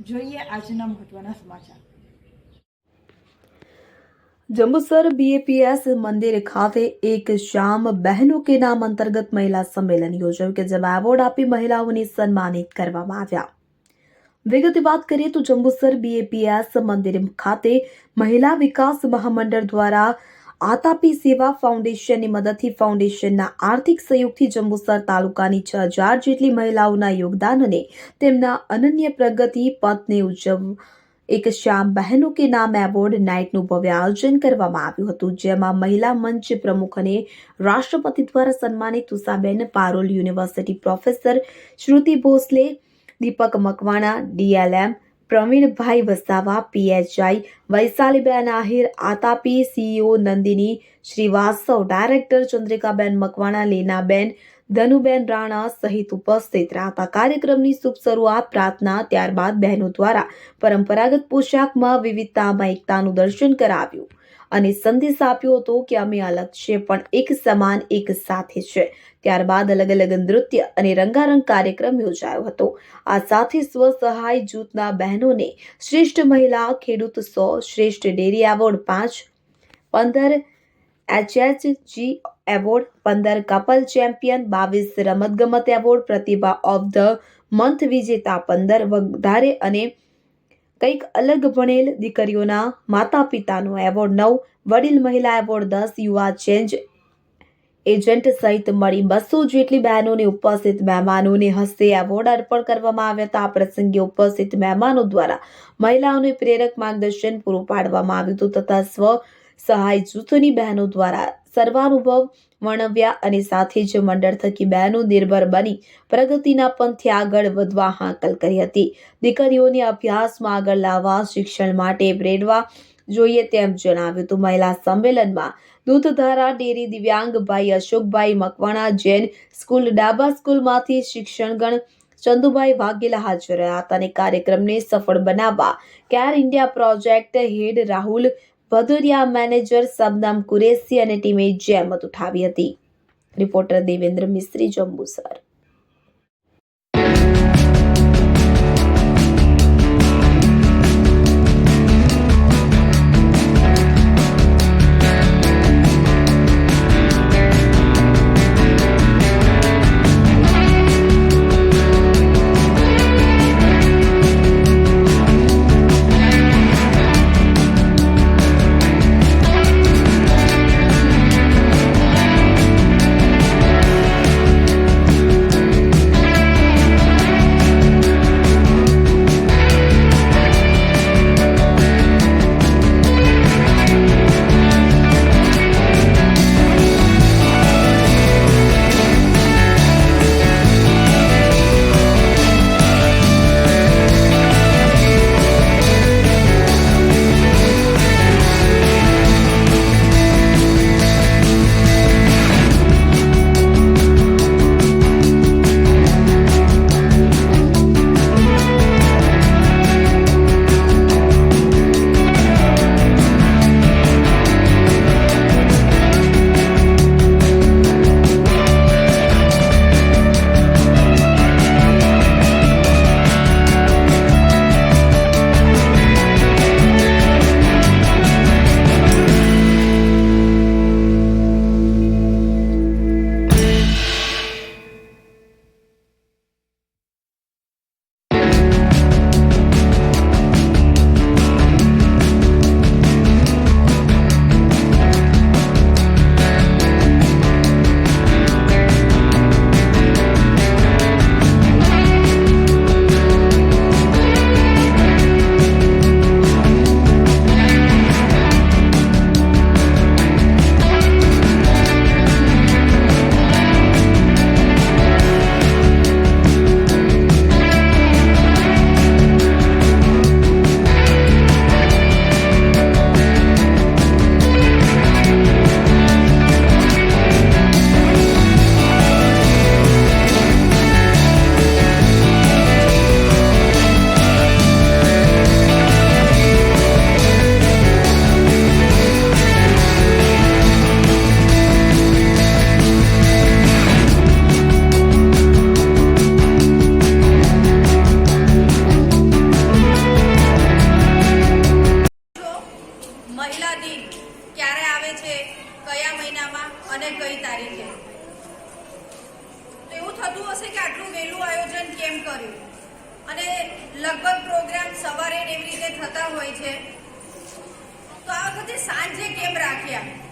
જોઈએ આજના મહત્વના સમાચાર। जम्बूसर BAPS मंदिर खाते एक शाम बहनों के नाम अंतर्गत महिला सम्मेलन योजाયું કે જેમાં એવોર્ડ આપી મહિલાઓને સન્માનિત કરવામાં આવ્યા। વિગતે વાત કરીએ તો જંબુસર BAPS મંદિર ખાતે મહિલા વિકાસ મહામંડળ દ્વારા આતાપી સેવા ફાઉન્ડેશનની મદદથી ફાઉન્ડેશનના આર્થિક સહયોગથી જંબુસર તાલુકાની 6000 જેટલી મહિલાઓના યોગદાન અને તેમના અનન્ય પ્રગતિ પથને એક શ્યામ બહેનો કે નામ એવોર્ડ નાઇટનું ભવ્ય આયોજન કરવામાં આવ્યું હતું, જેમાં મહિલા મંચ પ્રમુખ અને રાષ્ટ્રપતિ દ્વારા સન્માનિત ઉષાબેન પારોલ, યુનિવર્સિટી પ્રોફેસર શ્રુતિ ભોસલે, દીપક મકવાણા, DLM પ્રવીણભાઈ વસાવા, PHI વૈશાલીબેન આહિર, આતાપી CEO નંદિની શ્રીવાસ્તવ, ડાયરેક્ટર ચંદ્રિકાબેન મકવાણા, લીનાબેન, ધનુબેન રાણા સહિત ઉપસ્થિત રહ્યા। કાર્યક્રમની શુભ શરૂઆત પ્રાર્થના, ત્યારબાદ બહેનો દ્વારા પરંપરાગત પોશાકમાં વિવિધતામાં એકતાનું દર્શન કરાવ્યું અને સંદેશ આપ્યો હતો કે અમે અલગ છે પણ એક સમાન, એક સાથે છે। ત્યારબાદ અલગ અલગ નૃત્ય અને રંગારંગ કાર્યક્રમ યોજાયો હતો। આ સાથે સ્વસહાય જૂથના બહેનોને શ્રેષ્ઠ મહિલા ખેડૂત 100, શ્રેષ્ઠ dairy award 5, 15 HHG award, 15 couple champion, 22 રમતગમત award, Pratibha of the month વિજેતા 15 વધારે અને કંઈક અલગ ભણેલ દીકરીઓના માતા પિતાનો એવોર્ડ 9, વડીલ મહિલા એવોર્ડ 10, યુવા ચેન્જ એજન્ટ સહિત મળી 200 જેટલી બહેનોને ઉપસ્થિત મહેમાનોને હસ્તે એવોર્ડ અર્પણ કરવામાં આવ્યા હતા। આ પ્રસંગે ઉપસ્થિત મહેમાનો દ્વારા મહિલાઓને પ્રેરક માર્ગદર્શન પૂરું પાડવામાં આવ્યું હતું તથા સ્વ સહાય જૂથની બહેનો દ્વારા સર્વાનુભવ વર્ણવ્યા અને સાથે જ મંડળ થકી બહેનો નિર્ભર બની પ્રગતિના પંથે આગળ વધવા હાકલ કરી હતી। દીકરીઓને અભ્યાસમાં આગળ લાવવા, શિક્ષણ માટે પ્રેરવા જોઈએ તેમ જણાવ્યું હતું। મહિલા સંમેલનમાં દૂધધારા ડેરી દિવ્યાંગભાઈ અશોકભાઈ મકવાણા, જૈન સ્કૂલ ડાબા સ્કૂલમાંથી શિક્ષણગણ ચંદુભાઈ વાઘેલા હાજર રહ્યા હતા અને કાર્યક્રમને સફળ બનાવવા કેર ઇન્ડિયા પ્રોજેક્ટ હેડ રાહુલ ભદોરિયા, મેનેજર શબનમ કુરેશી અને ટીમે જહેમત ઉઠાવી હતી। રિપોર્ટર દેવેન્દ્ર મિસ્ત્રી, જંબુસર। મહિલા દિન ક્યારે આવે છે, કયા મહિનામાં અને કઈ તારીખે. તો એવું થતું હશે કે આટલું વહેલું આયોજન કેમ કર્યું, અને લગભગ પ્રોગ્રામ સવારે એવી રીતે થતા હોય છે, તો આ વખતે સાંજે કેમ રાખ્યા.